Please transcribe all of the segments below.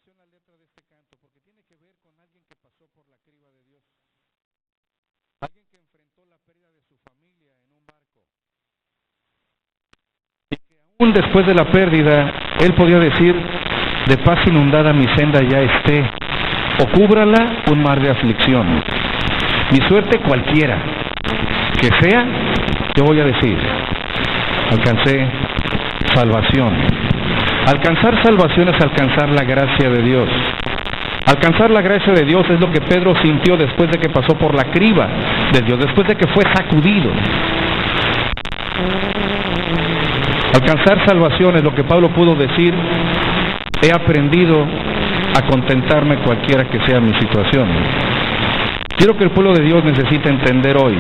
atención la letra de este canto, porque tiene que ver con alguien que pasó por la criba de Dios. Alguien que enfrentó la pérdida de su familia en un barco. Y que aún después de la pérdida, él podía decir, de paz inundada mi senda ya esté, o cúbrala un mar de aflicción. Mi suerte cualquiera que sea, yo voy a decir, alcancé salvación. Alcanzar salvación es alcanzar la gracia de Dios. Alcanzar la gracia de Dios es lo que Pedro sintió después de que pasó por la criba de Dios, después de que fue sacudido. Alcanzar salvación es lo que Pablo pudo decir, he aprendido a contentarme cualquiera que sea mi situación. Quiero que el pueblo de Dios necesite entender hoy,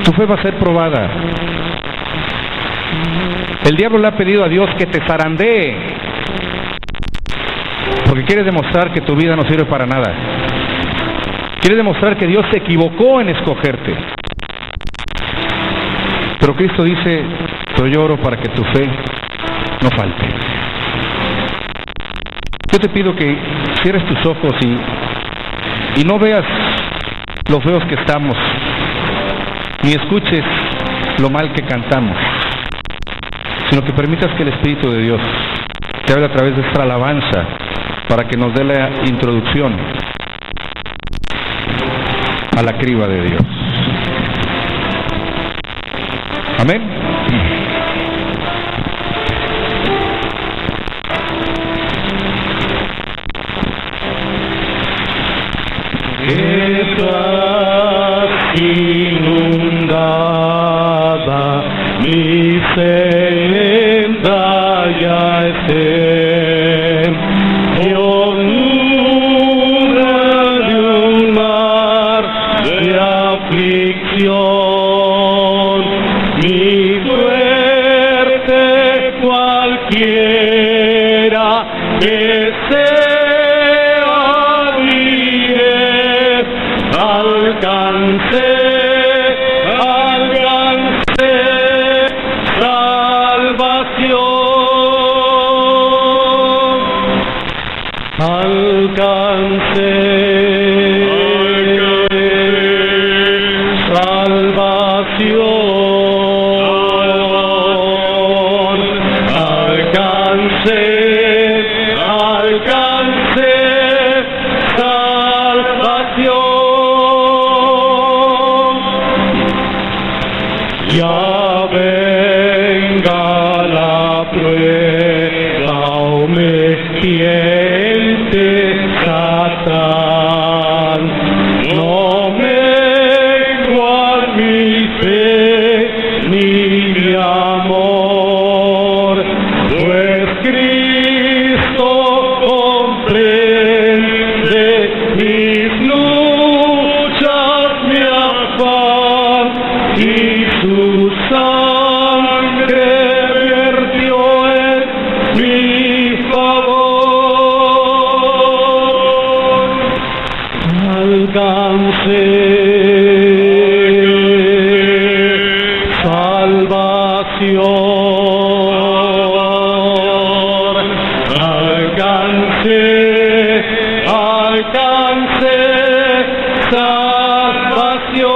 tu fe va a ser probada. El diablo le ha pedido a Dios que te zarandee, porque quiere demostrar que tu vida no sirve para nada. Quiere demostrar que Dios se equivocó en escogerte. Pero Cristo dice, pero yo oro para que tu fe no falte. Yo te pido que cierres tus ojos y no veas lo feos que estamos, ni escuches lo mal que cantamos, sino que permitas que el Espíritu de Dios te hable a través de esta alabanza para que nos dé la introducción a la criba de Dios. Amén. Estás inundada, mi senda ya esté, Dios nubla de un mar de aflicción, mi suerte cualquiera que sea. Alcancé salvación, alcancé salvación, alcancé salvación. Ya venga la prueba o me tiente Satán, no menguar mi fe ni mi amor, pues Cristo comprende mis luchas, mi afán, y su sangre vertió en mi favor. Alcancé salvación, alcancé salvación.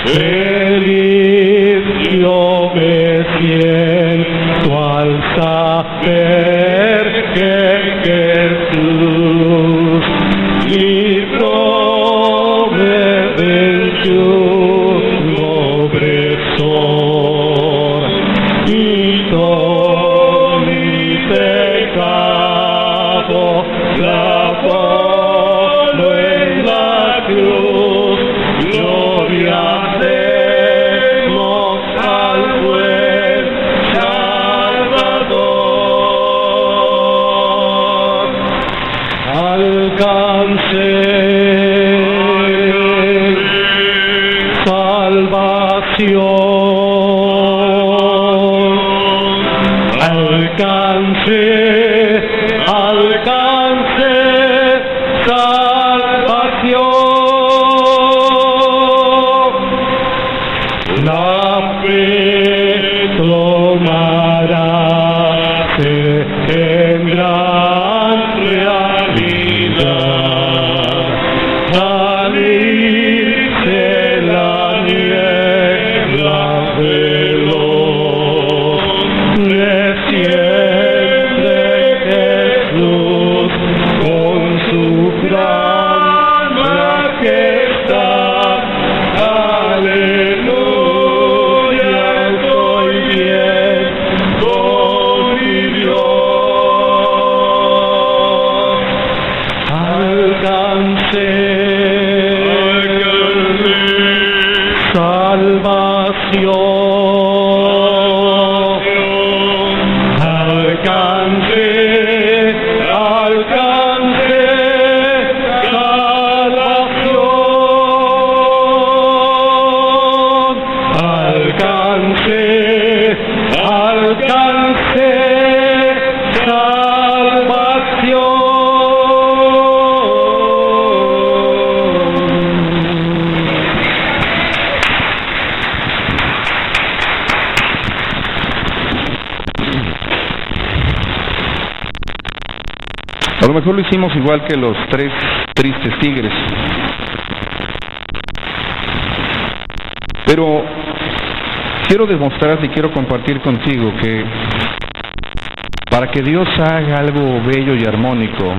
Feliz yo me siento al saber que Jesús libróme del yugo opresor, quitó mi pecado, clavólo en la cruz. Gloria demos al buen Salvador. Alcancé salvación, alcancé salvación. La fe toma A lo mejor lo hicimos igual que los 3 tristes tigres. Pero quiero demostrarte y quiero compartir contigo que para que Dios haga algo bello y armónico,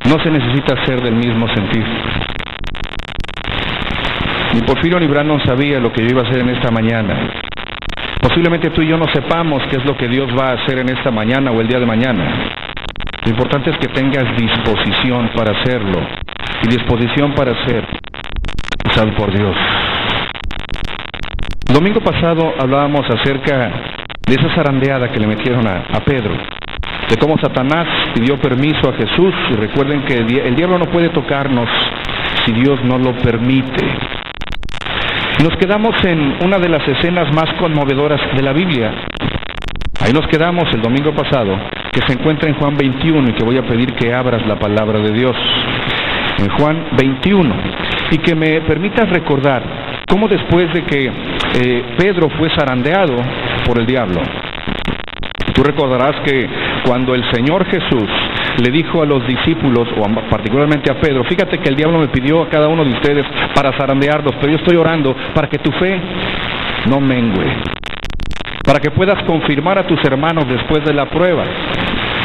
no se necesita ser del mismo sentir. Ni Porfirio ni Brandon sabía lo que yo iba a hacer en esta mañana. Posiblemente tú y yo no sepamos qué es lo que Dios va a hacer en esta mañana o el día de mañana. Lo importante es que tengas disposición para hacerlo, y disposición para ser usado por Dios. El domingo pasado hablábamos acerca de esa zarandeada que le metieron a Pedro, de cómo Satanás pidió permiso a Jesús, y recuerden que el diablo no puede tocarnos si Dios no lo permite. Y nos quedamos en una de las escenas más conmovedoras de la Biblia. Ahí nos quedamos el domingo pasado, que se encuentra en Juan 21, y que voy a pedir que abras la palabra de Dios. En Juan 21, y que me permitas recordar cómo después de que Pedro fue zarandeado por el diablo. Tú recordarás que cuando el Señor Jesús le dijo a los discípulos, o particularmente a Pedro, fíjate que el diablo me pidió a cada uno de ustedes para zarandearlos, pero yo estoy orando para que tu fe no mengue, para que puedas confirmar a tus hermanos después de la prueba.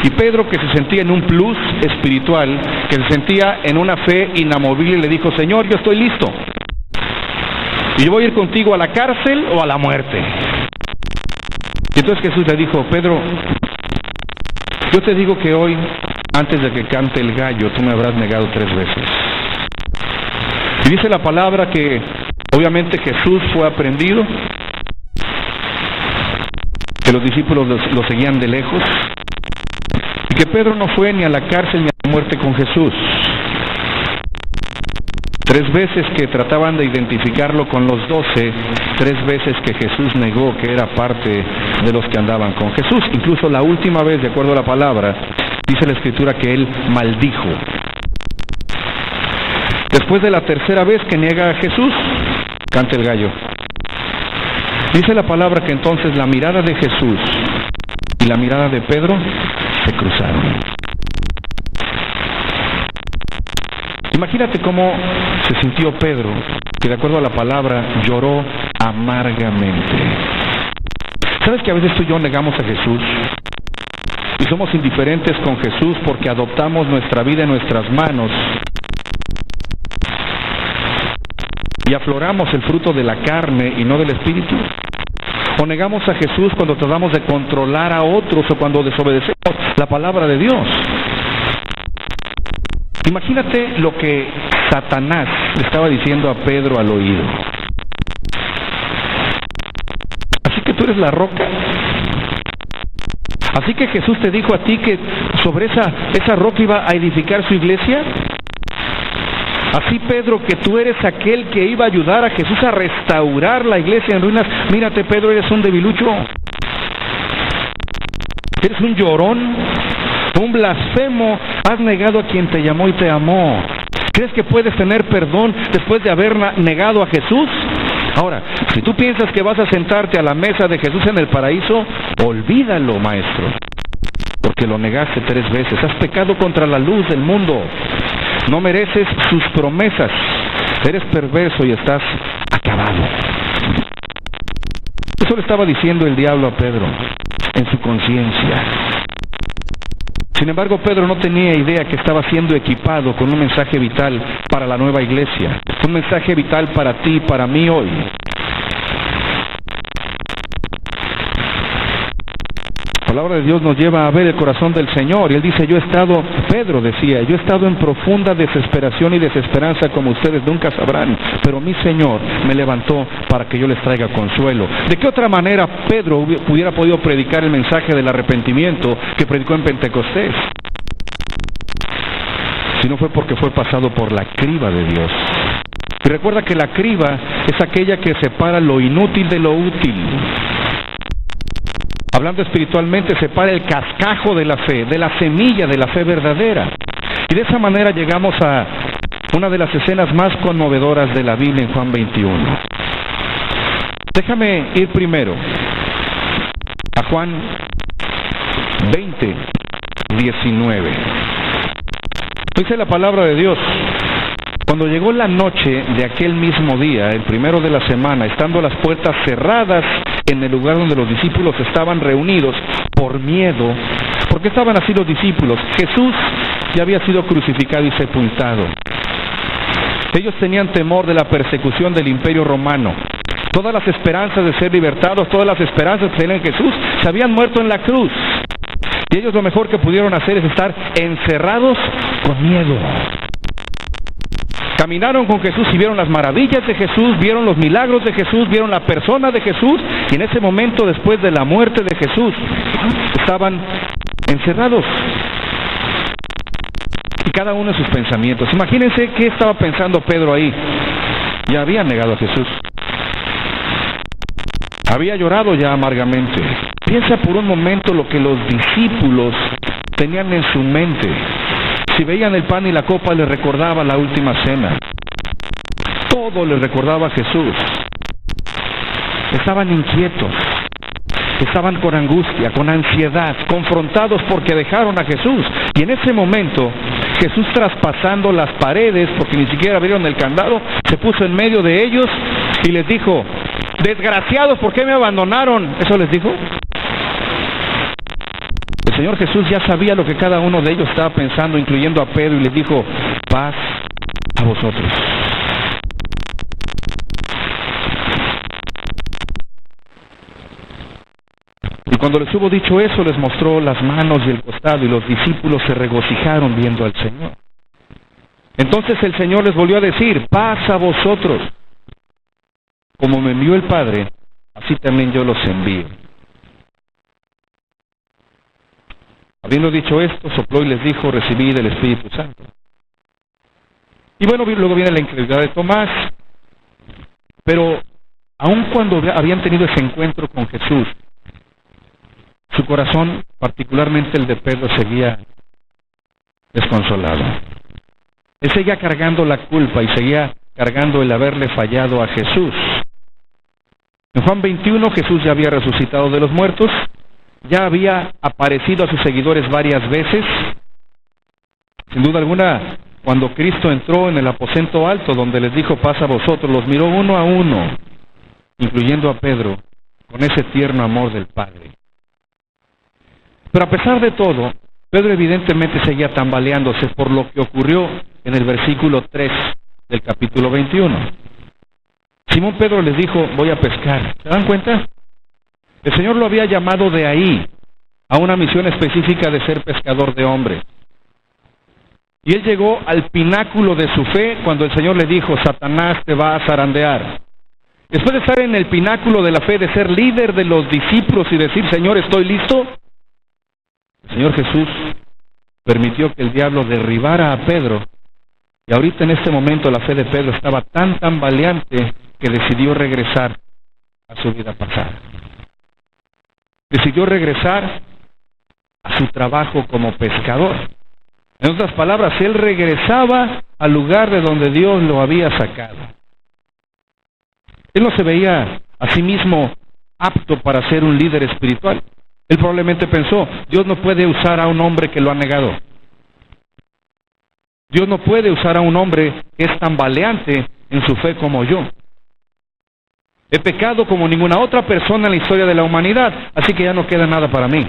Y Pedro, que se sentía en un plus espiritual, que se sentía en una fe inamovible, le dijo: Señor, yo estoy listo, y yo voy a ir contigo a la cárcel o a la muerte. Y entonces Jesús le dijo: Pedro, yo te digo que hoy, antes de que cante el gallo, tú me habrás negado 3 veces. Y dice la palabra que obviamente Jesús fue aprendido, que los discípulos lo seguían de lejos, y que Pedro no fue ni a la cárcel ni a la muerte con Jesús. 3 veces que trataban de identificarlo con los 12, 3 veces que Jesús negó que era parte de los que andaban con Jesús. Incluso la última vez, de acuerdo a la palabra, dice la Escritura que él maldijo. Después de la 3ª vez que niega a Jesús, canta el gallo. Dice la palabra que entonces la mirada de Jesús y la mirada de Pedro se cruzaron. Imagínate cómo se sintió Pedro, que de acuerdo a la palabra lloró amargamente. ¿Sabes que a veces tú y yo negamos a Jesús? Y somos indiferentes con Jesús porque adoptamos nuestra vida en nuestras manos y afloramos el fruto de la carne y no del Espíritu. O negamos a Jesús cuando tratamos de controlar a otros o cuando desobedecemos la palabra de Dios. Imagínate lo que Satanás le estaba diciendo a Pedro al oído. Así que tú eres la roca. Así que Jesús te dijo a ti que sobre esa roca iba a edificar su iglesia. Así, Pedro, que tú eres aquel que iba a ayudar a Jesús a restaurar la iglesia en ruinas. Mírate, Pedro, eres un debilucho. Eres un llorón, un blasfemo. Has negado a quien te llamó y te amó. ¿Crees que puedes tener perdón después de haber negado a Jesús? Ahora, si tú piensas que vas a sentarte a la mesa de Jesús en el paraíso, olvídalo, maestro, porque lo negaste 3 veces. Has pecado contra la luz del mundo. No mereces sus promesas. Eres perverso y estás acabado. Eso le estaba diciendo el diablo a Pedro en su conciencia. Sin embargo, Pedro no tenía idea que estaba siendo equipado con un mensaje vital para la nueva iglesia. Un mensaje vital para ti y para mí hoy. La palabra de Dios nos lleva a ver el corazón del Señor. Y él dice, Pedro decía, yo he estado en profunda desesperación y desesperanza como ustedes nunca sabrán, pero mi Señor me levantó para que yo les traiga consuelo. ¿De qué otra manera Pedro hubiera podido predicar el mensaje del arrepentimiento que predicó en Pentecostés? Si no fue porque fue pasado por la criba de Dios. Y recuerda que la criba es aquella que separa lo inútil de lo útil. Hablando espiritualmente, separa el cascajo de la fe, de la semilla de la fe verdadera. Y de esa manera llegamos a una de las escenas más conmovedoras de la Biblia en Juan 21. Déjame ir primero a Juan 20, 19. Dice la palabra de Dios: cuando llegó la noche de aquel mismo día, el primero de la semana, estando las puertas cerradas en el lugar donde los discípulos estaban reunidos por miedo, ¿por qué estaban así los discípulos? Jesús ya había sido crucificado y sepultado. Ellos tenían temor de la persecución del Imperio Romano. Todas las esperanzas de ser libertados, todas las esperanzas que tenían en Jesús, se habían muerto en la cruz. Y ellos lo mejor que pudieron hacer es estar encerrados con miedo. Caminaron con Jesús y vieron las maravillas de Jesús, vieron los milagros de Jesús, vieron la persona de Jesús, y en ese momento, después de la muerte de Jesús, estaban encerrados. Y cada uno en sus pensamientos. Imagínense qué estaba pensando Pedro ahí. Ya había negado a Jesús. Había llorado ya amargamente. Piensa por un momento lo que los discípulos tenían en su mente. Si veían el pan y la copa, les recordaba la última cena. Todo les recordaba a Jesús. Estaban inquietos. Estaban con angustia, con ansiedad, confrontados porque dejaron a Jesús. Y en ese momento, Jesús, traspasando las paredes, porque ni siquiera abrieron el candado, se puso en medio de ellos y les dijo: desgraciados, ¿por qué me abandonaron? Eso les dijo. El Señor Jesús ya sabía lo que cada uno de ellos estaba pensando, incluyendo a Pedro, y les dijo: paz a vosotros. Y cuando les hubo dicho eso, les mostró las manos y el costado, y los discípulos se regocijaron viendo al Señor. Entonces el Señor les volvió a decir: paz a vosotros. Como me envió el Padre, así también yo los envío. Habiendo dicho esto, sopló y les dijo: recibid el Espíritu Santo. Y bueno, luego viene la incredulidad de Tomás. Pero aun cuando habían tenido ese encuentro con Jesús, su corazón, particularmente el de Pedro, seguía desconsolado. Él seguía cargando la culpa y seguía cargando el haberle fallado a Jesús. En Juan 21, Jesús ya había resucitado de los muertos, ya había aparecido a sus seguidores varias veces. Sin duda alguna, cuando Cristo entró en el aposento alto donde les dijo: paz a vosotros, los miró uno a uno, incluyendo a Pedro, con ese tierno amor del Padre. Pero a pesar de todo, Pedro evidentemente seguía tambaleándose por lo que ocurrió en el versículo 3 del capítulo 21. Simón Pedro les dijo: voy a pescar. ¿Se dan cuenta? El Señor lo había llamado de ahí a una misión específica de ser pescador de hombres. Y él llegó al pináculo de su fe cuando el Señor le dijo: Satanás te va a zarandear. Después de estar en el pináculo de la fe, de ser líder de los discípulos y decir: Señor, estoy listo, el Señor Jesús permitió que el diablo derribara a Pedro. Y ahorita en este momento la fe de Pedro estaba tan tambaleante que decidió regresar a su vida pasada. Decidió regresar a su trabajo como pescador. En otras palabras, él regresaba al lugar de donde Dios lo había sacado. Él no se veía a sí mismo apto para ser un líder espiritual. Él probablemente pensó: Dios no puede usar a un hombre que lo ha negado. Dios no puede usar a un hombre que es tambaleante en su fe como yo. He pecado como ninguna otra persona en la historia de la humanidad, así que ya no queda nada para mí.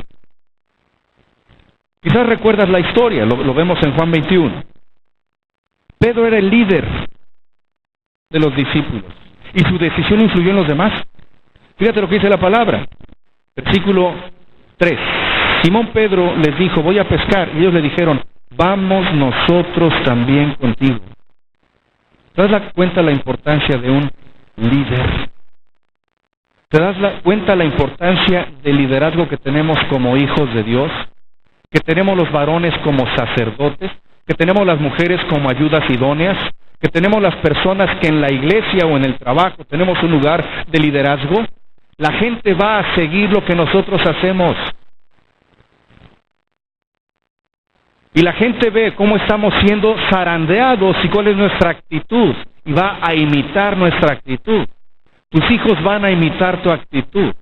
Quizás recuerdas la historia, lo vemos en Juan 21. Pedro era el líder de los discípulos y su decisión influyó en los demás. Fíjate lo que dice la palabra. Versículo 3. Simón Pedro les dijo, voy a pescar. Y ellos le dijeron, vamos nosotros también contigo. ¿Te das cuenta la importancia de un líder? ¿Te das cuenta la importancia del liderazgo que tenemos como hijos de Dios? Que tenemos los varones como sacerdotes, que tenemos las mujeres como ayudas idóneas, que tenemos las personas que en la iglesia o en el trabajo tenemos un lugar de liderazgo. La gente va a seguir lo que nosotros hacemos. Y la gente ve cómo estamos siendo zarandeados y cuál es nuestra actitud. Y va a imitar nuestra actitud. Tus hijos van a imitar tu actitud.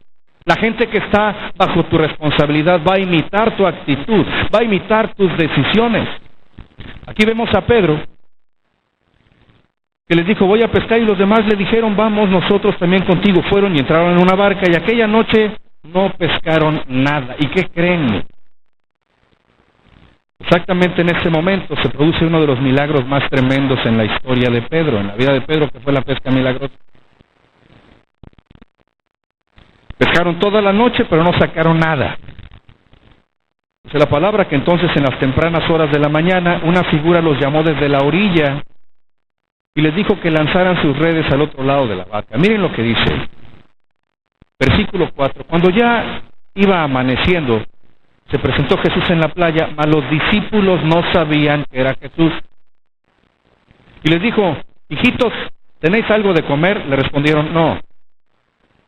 La gente que está bajo tu responsabilidad va a imitar tu actitud, va a imitar tus decisiones. Aquí vemos a Pedro, que les dijo, voy a pescar, y los demás le dijeron, vamos nosotros también contigo. Fueron y entraron en una barca, y aquella noche no pescaron nada. ¿Y qué creen? Exactamente en ese momento se produce uno de los milagros más tremendos en la historia de Pedro, en la vida de Pedro, que fue la pesca milagrosa. Pescaron toda la noche, pero no sacaron nada. Dice la palabra que entonces en las tempranas horas de la mañana, una figura los llamó desde la orilla y les dijo que lanzaran sus redes al otro lado de la barca. Miren lo que dice. Versículo 4. Cuando ya iba amaneciendo, se presentó Jesús en la playa, mas los discípulos no sabían que era Jesús. Y les dijo, hijitos, ¿tenéis algo de comer? Le respondieron, no.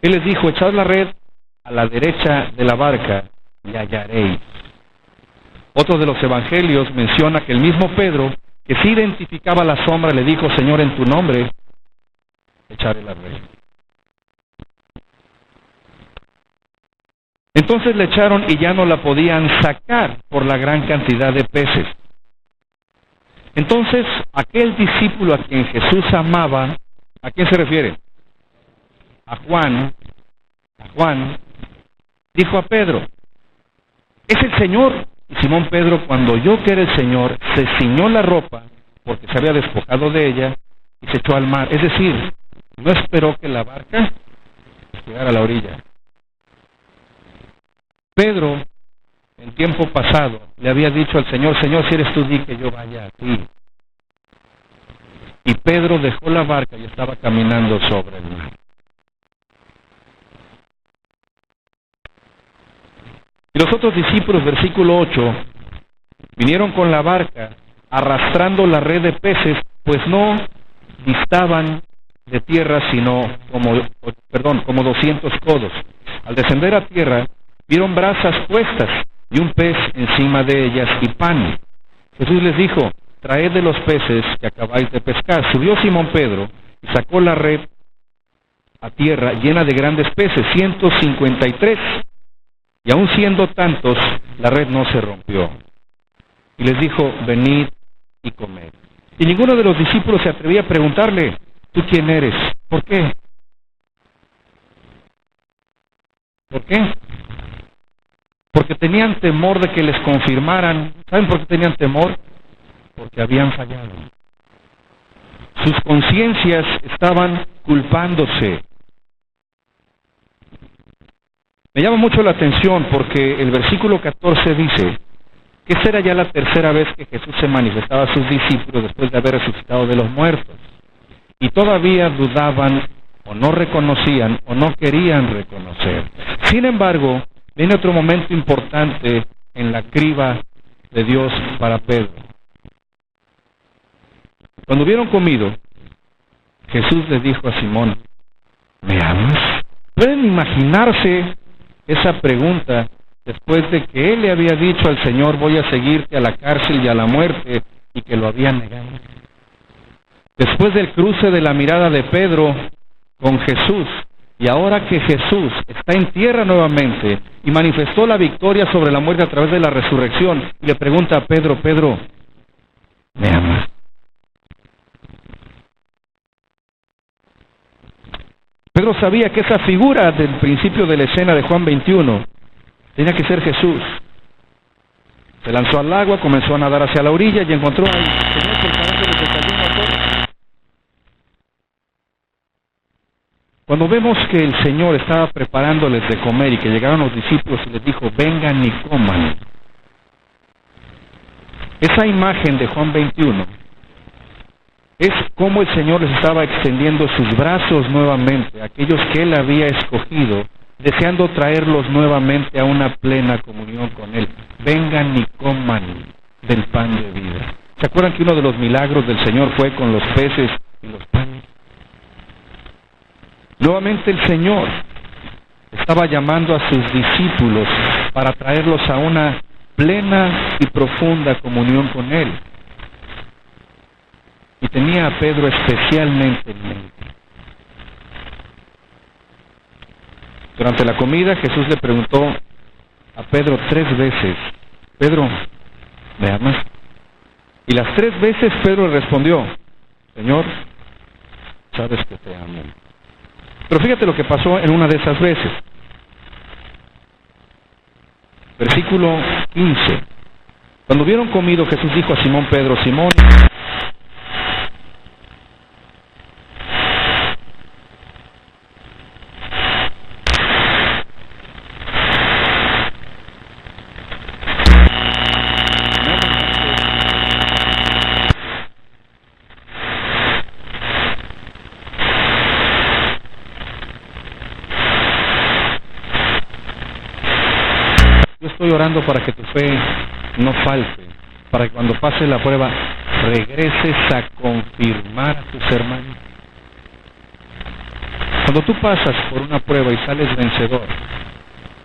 Él les dijo, echad la red a la derecha de la barca y hallaréis. Otro de los evangelios menciona que el mismo Pedro, que sí identificaba la sombra, le dijo, Señor, en tu nombre, echaré la red. Entonces le echaron y ya no la podían sacar por la gran cantidad de peces. Entonces, aquel discípulo a quien Jesús amaba, ¿a quién se refiere? A Juan, dijo a Pedro, es el Señor. Y Simón Pedro, cuando oyó que era el Señor, se ciñó la ropa, porque se había despojado de ella, y se echó al mar. Es decir, no esperó que la barca llegara a la orilla. Pedro, en tiempo pasado, le había dicho al Señor, Señor, si eres tú, di que yo vaya a ti. Y Pedro dejó la barca y estaba caminando sobre el mar. Y los otros discípulos, versículo 8, vinieron con la barca, arrastrando la red de peces, pues no distaban de tierra, sino como 200 codos. Al descender a tierra, vieron brasas puestas y un pez encima de ellas y pan. Jesús les dijo, traed de los peces que acabáis de pescar. Subió Simón Pedro y sacó la red a tierra llena de grandes peces, 153. Y aun siendo tantos, la red no se rompió. Y les dijo, venid y comed. Y ninguno de los discípulos se atrevía a preguntarle, ¿tú quién eres? ¿Por qué? ¿Por qué? Porque tenían temor de que les confirmaran. ¿Saben por qué tenían temor? Porque habían fallado. Sus conciencias estaban culpándose. Me llama mucho la atención porque el versículo 14 dice que esta era ya la tercera vez que Jesús se manifestaba a sus discípulos después de haber resucitado de los muertos. Y todavía dudaban o no reconocían o no querían reconocer. Sin embargo, viene otro momento importante en la criba de Dios para Pedro. Cuando hubieron comido, Jesús les dijo a Simón, ¿me amas? ¿Pueden imaginarse esa pregunta después de que él le había dicho al Señor, voy a seguirte a la cárcel y a la muerte, y que lo había negado? Después del cruce de la mirada de Pedro con Jesús, y ahora que Jesús está en tierra nuevamente y manifestó la victoria sobre la muerte a través de la resurrección, y le pregunta a Pedro, Pedro, ¿me amas? Pedro sabía que esa figura del principio de la escena de Juan 21 tenía que ser Jesús. Se lanzó al agua, comenzó a nadar hacia la orilla y encontró al Señor preparándole el desayuno a todos. Cuando vemos que el Señor estaba preparándoles de comer y que llegaron los discípulos y les dijo, vengan y coman, esa imagen de Juan 21 es como el Señor les estaba extendiendo sus brazos nuevamente a aquellos que Él había escogido, deseando traerlos nuevamente a una plena comunión con Él. Vengan y coman del pan de vida. ¿Se acuerdan que uno de los milagros del Señor fue con los peces y los panes? Nuevamente el Señor estaba llamando a sus discípulos para traerlos a una plena y profunda comunión con Él. Y tenía a Pedro especialmente en mente. Durante la comida Jesús le preguntó a Pedro 3 veces, Pedro, ¿me amas? Y las 3 veces Pedro le respondió, Señor, sabes que te amo. Pero fíjate lo que pasó en una de esas veces. Versículo 15. Cuando hubieron comido, Jesús dijo a Simón Pedro, Simón, estoy orando para que tu fe no falte, para que cuando pase la prueba regreses a confirmar a tus hermanos. Cuando tú pasas por una prueba y sales vencedor,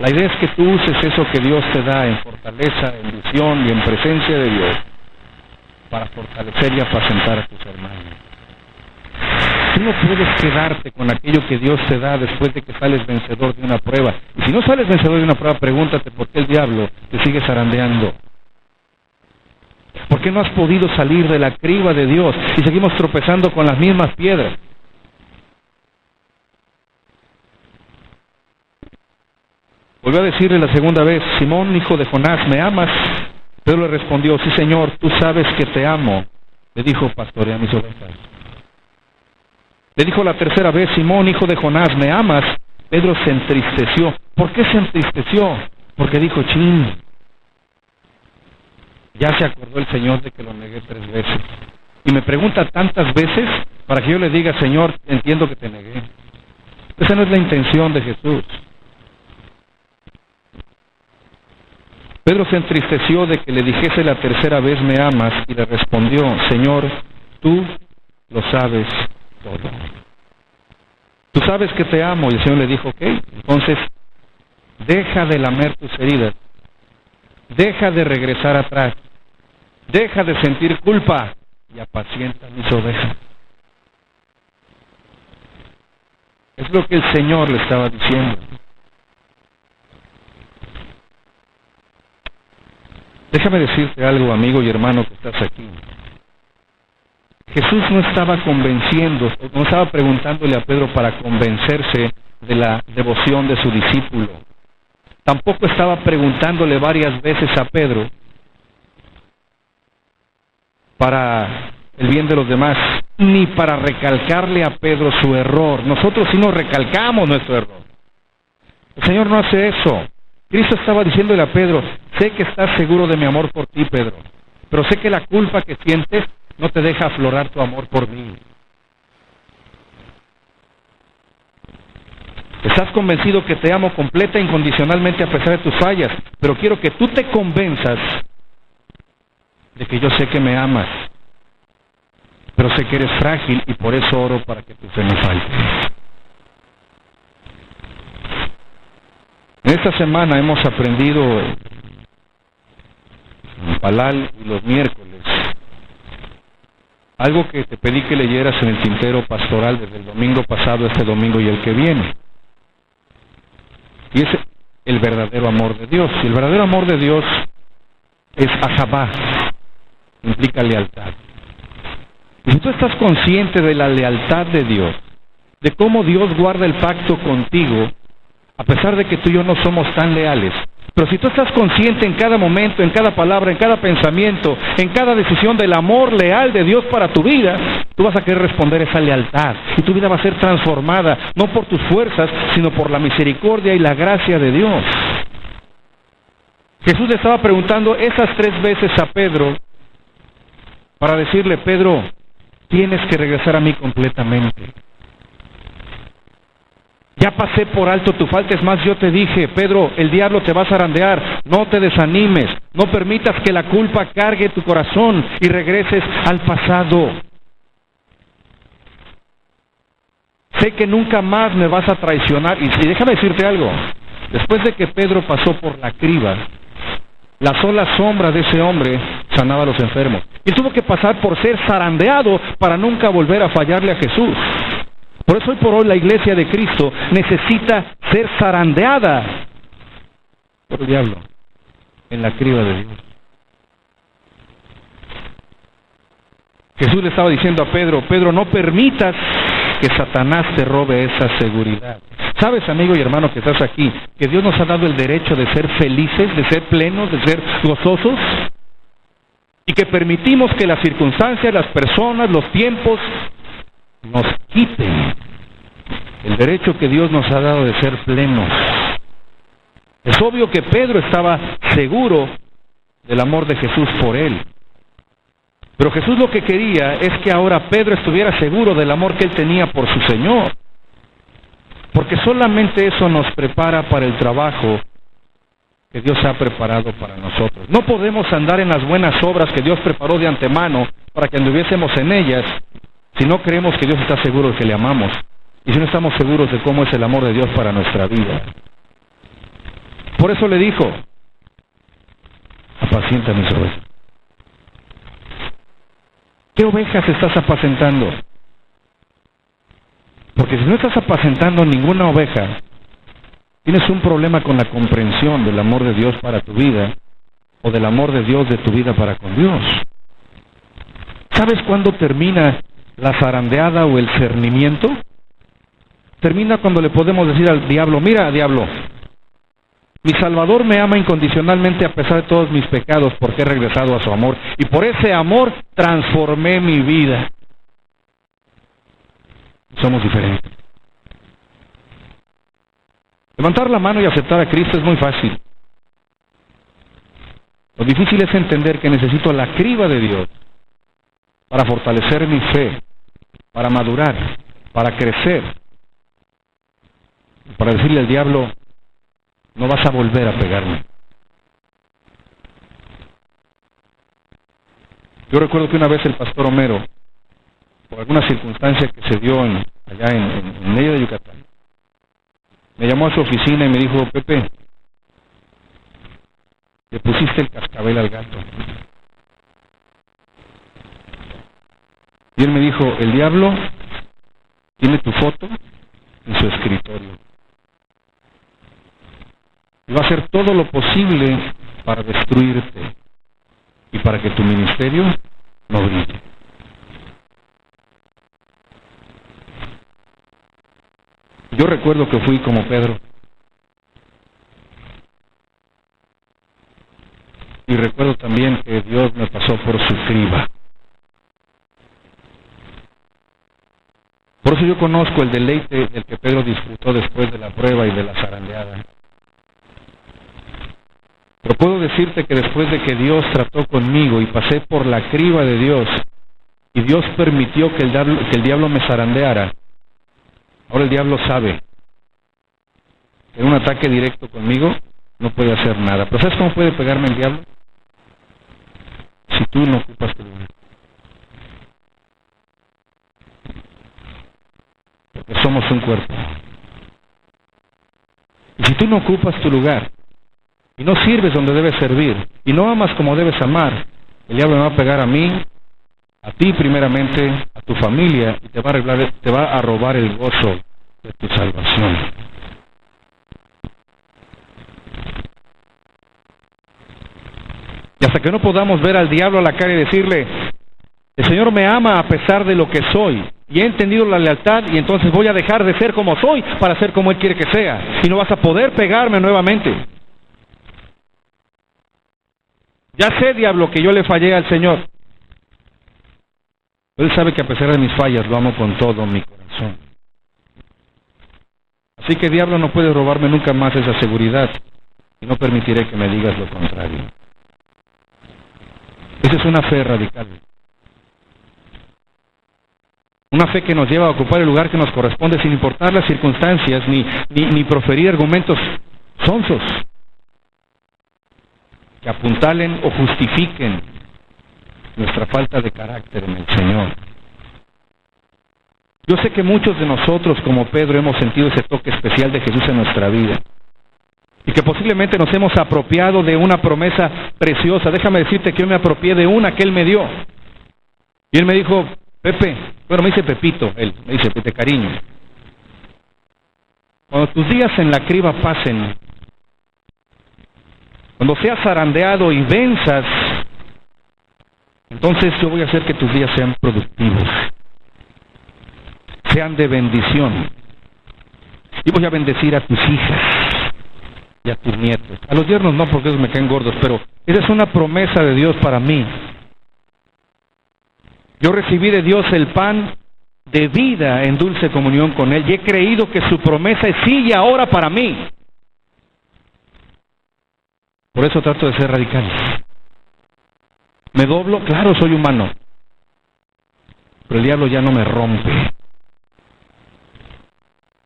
la idea es que tú uses eso que Dios te da en fortaleza, en visión y en presencia de Dios para fortalecer y apacentar a tus hermanos. Tú no puedes quedarte con aquello que Dios te da después de que sales vencedor de una prueba. Y si no sales vencedor de una prueba, pregúntate por qué el diablo te sigue zarandeando. ¿Por qué no has podido salir de la criba de Dios y seguimos tropezando con las mismas piedras? Volvió a decirle la segunda vez, Simón, hijo de Jonás, ¿me amas? Pedro le respondió, sí, Señor, tú sabes que te amo. Le dijo, pastorea mis ovejas. Le dijo la tercera vez, Simón, hijo de Jonás, ¿me amas? Pedro se entristeció. ¿Por qué se entristeció? Porque dijo, chin, ya se acordó el Señor de que lo negué 3 veces. Y me pregunta tantas veces para que yo le diga, Señor, entiendo que te negué. Esa no es la intención de Jesús. Pedro se entristeció de que le dijese la tercera vez, ¿me amas? Y le respondió, Señor, tú lo sabes todo. Tú sabes que te amo. Y el Señor le dijo, ok, entonces deja de lamer tus heridas, deja de regresar atrás, deja de sentir culpa y apacienta mis ovejas. Es lo que el Señor le estaba diciendo. Déjame decirte algo, amigo y hermano que estás aquí. Jesús no estaba convenciendo, no estaba preguntándole a Pedro para convencerse de la devoción de su discípulo. Tampoco estaba preguntándole varias veces a Pedro para el bien de los demás, ni para recalcarle a Pedro su error. Nosotros sí nos recalcamos nuestro error. El Señor no hace eso. Cristo estaba diciéndole a Pedro, sé que estás seguro de mi amor por ti, Pedro, pero sé que la culpa que sientes no te deja aflorar tu amor por mí. Estás convencido que te amo completa e incondicionalmente a pesar de tus fallas, pero quiero que tú te convenzas de que yo sé que me amas, pero sé que eres frágil y por eso oro para que tu fe no falte. En esta semana hemos aprendido en Palal y los miércoles algo que te pedí que leyeras en el tintero pastoral desde el domingo pasado, este domingo y el que viene. Y es el verdadero amor de Dios. Y el verdadero amor de Dios es ahabá, implica lealtad. Y si tú estás consciente de la lealtad de Dios, de cómo Dios guarda el pacto contigo, a pesar de que tú y yo no somos tan leales, Pero si tú estás consciente en cada momento, en cada palabra, en cada pensamiento, en cada decisión del amor leal de Dios para tu vida, tú vas a querer responder esa lealtad. Y tu vida va a ser transformada, no por tus fuerzas, sino por la misericordia y la gracia de Dios. Jesús le estaba preguntando esas 3 veces a Pedro para decirle: Pedro, tienes que regresar a mí completamente. Ya pasé por alto tu falta. Es más, yo te dije: Pedro, el diablo te va a zarandear, no te desanimes, no permitas que la culpa cargue tu corazón y regreses al pasado. Sé que nunca más me vas a traicionar. Y déjame decirte algo: después de que Pedro pasó por la criba, la sola sombra de ese hombre sanaba a los enfermos. Y tuvo que pasar por ser zarandeado para nunca volver a fallarle a Jesús. Por eso hoy por hoy la iglesia de Cristo necesita ser zarandeada por el diablo en la criba de Dios. Jesús le estaba diciendo a Pedro: Pedro, no permitas que Satanás te robe esa seguridad. ¿Sabes, amigo y hermano que estás aquí, que Dios nos ha dado el derecho de ser felices, de ser plenos, de ser gozosos? Y que permitimos que las circunstancias, las personas, los tiempos nos quiten el derecho que Dios nos ha dado de ser plenos. Es obvio que Pedro estaba seguro del amor de Jesús por él. Pero Jesús lo que quería es que ahora Pedro estuviera seguro del amor que él tenía por su Señor. Porque solamente eso nos prepara para el trabajo que Dios ha preparado para nosotros. No podemos andar en las buenas obras que Dios preparó de antemano para que anduviésemos en ellas si no creemos que Dios está seguro de que le amamos y si no estamos seguros de cómo es el amor de Dios para nuestra vida. Por eso le dijo: apacienta mis ovejas. ¿Qué ovejas estás apacentando? Porque si no estás apacentando ninguna oveja, tienes un problema con la comprensión del amor de Dios para tu vida o del amor de Dios de tu vida para con Dios. ¿Sabes cuándo termina la zarandeada o el cernimiento? Termina cuando le podemos decir al diablo: mira, diablo, mi Salvador me ama incondicionalmente a pesar de todos mis pecados, porque he regresado a su amor, y por ese amor transformé mi vida. Somos diferentes. Levantar la mano y aceptar a Cristo es muy fácil. Lo difícil es entender que necesito la criba de Dios para fortalecer mi fe, para madurar, para crecer, para decirle al diablo: no vas a volver a pegarme. Yo recuerdo que una vez el pastor Homero, por alguna circunstancia que se dio allá en medio de Yucatán, me llamó a su oficina y me dijo: Pepe, le pusiste el cascabel al gato. Y él me dijo: el diablo tiene tu foto en su escritorio y va a hacer todo lo posible para destruirte y para que tu ministerio no brille. Yo recuerdo que fui como Pedro. Y recuerdo también que Dios me pasó por su criba. Por eso yo conozco el deleite del que Pedro disfrutó después de la prueba y de la zarandeada. Pero puedo decirte que después de que Dios trató conmigo y pasé por la criba de Dios, y Dios permitió que el diablo me zarandeara, ahora el diablo sabe que en un ataque directo conmigo no puede hacer nada. ¿Pero sabes cómo puede pegarme el diablo? Si tú no ocupas tu lugar. Porque somos un cuerpo. Y si tú no ocupas tu lugar, y no sirves donde debes servir, y no amas como debes amar, el diablo me va a pegar a mí, a ti primeramente, a tu familia, y te va a robar el gozo de tu salvación. Y hasta que no podamos ver al diablo a la cara y decirle: el Señor me ama a pesar de lo que soy, y he entendido la lealtad, y entonces voy a dejar de ser como soy para ser como Él quiere que sea, y no vas a poder pegarme nuevamente. Ya sé, diablo, que yo le fallé al Señor. Él sabe que a pesar de mis fallas lo amo con todo mi corazón. Así que diablo, no puedes robarme nunca más esa seguridad y no permitiré que me digas lo contrario. Esa es una fe radical. Una fe que nos lleva a ocupar el lugar que nos corresponde sin importar las circunstancias ni proferir argumentos sonsos que apuntalen o justifiquen nuestra falta de carácter en el Señor. Yo sé que muchos de nosotros, como Pedro, hemos sentido ese toque especial de Jesús en nuestra vida y que posiblemente nos hemos apropiado de una promesa preciosa. Déjame decirte que yo me apropié de una que Él me dio. Y Él me dijo, Pepe, bueno, me dice Pepito, Él me dice Pepe, cariño, cuando tus días en la criba pasen, cuando seas zarandeado y venzas, entonces yo voy a hacer que tus días sean productivos, sean de bendición. Y voy a bendecir a tus hijas y a tus nietos. A los yernos no, porque esos me caen gordos, pero esa es una promesa de Dios para mí. Yo recibí de Dios el pan de vida en dulce comunión con Él y he creído que su promesa es sí y ahora para mí. Por eso trato de ser radical. ¿Me doblo? Claro, soy humano. Pero el diablo ya no me rompe.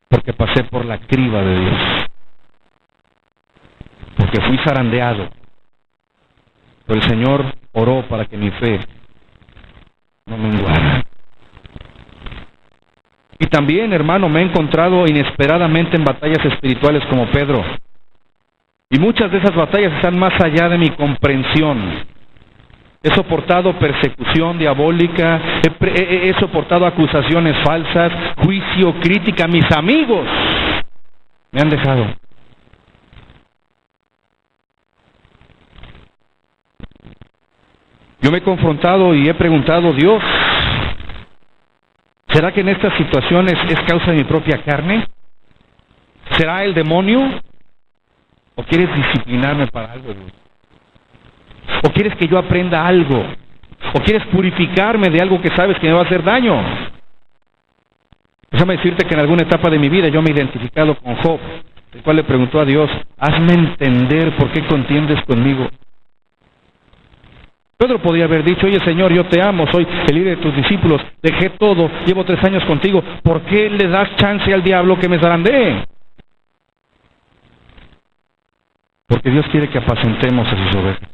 Porque pasé por la criba de Dios. Porque fui zarandeado. Pero el Señor oró para que mi fe no menguara. Y también, hermano, me he encontrado inesperadamente en batallas espirituales como Pedro. Y muchas de esas batallas están más allá de mi comprensión. He soportado persecución diabólica, he soportado acusaciones falsas, juicio, crítica. Mis amigos me han dejado. Yo me he confrontado y he preguntado, Dios, ¿será que en estas situaciones es causa de mi propia carne? ¿Será el demonio? ¿O quieres disciplinarme para algo, Dios? ¿O quieres que yo aprenda algo? ¿O quieres purificarme de algo que sabes que me va a hacer daño? Déjame decirte que en alguna etapa de mi vida yo me he identificado con Job, el cual le preguntó a Dios, hazme entender por qué contiendes conmigo. Pedro podía haber dicho, oye Señor, yo te amo, soy el líder de tus discípulos, dejé todo, llevo 3 años contigo, ¿por qué le das chance al diablo que me zarandee? Porque Dios quiere que apacentemos a sus ovejas.